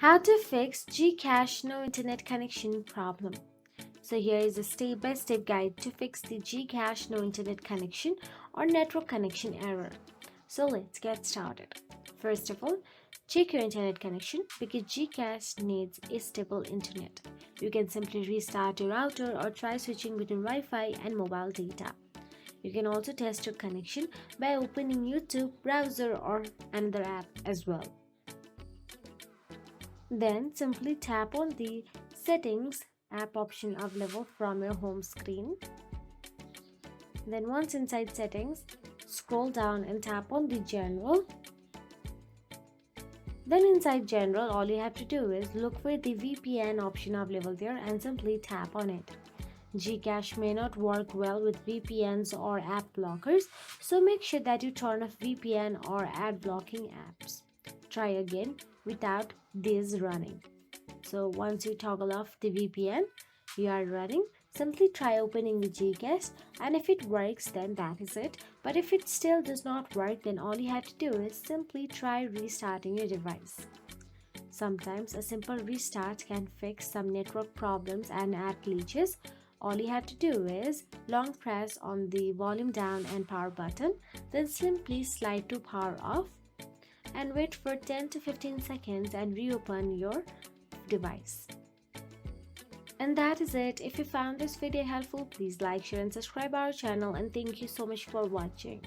How to fix GCash no internet connection problem. So here is a step-by-step guide to fix the GCash no internet connection or network connection error. So let's get started. First of all, check your internet connection because GCash needs a stable internet. You can simply restart your router or try switching between Wi-Fi and mobile data. You can also test your connection by opening YouTube browser or another app as well. Then simply tap on the Settings app option available from your home screen. Then once inside Settings, scroll down and tap on the General. Then inside General, all you have to do is look for the VPN option available there and simply tap on it. GCash may not work well with VPNs or app blockers, so make sure that you turn off VPN or ad blocking apps. Try again without this running. So once you toggle off the VPN you are running, simply try opening the GCash, and if it works then that is it. But if it still does not work, then all you have to do is simply try restarting your device. Sometimes a simple restart can fix some network problems and app glitches. All you have to do is long press on the volume down and power button, then simply slide to power off and wait for 10 to 15 seconds and reopen your device. And that is it. If you found this video helpful, please like, share and subscribe our channel, and thank you so much for watching.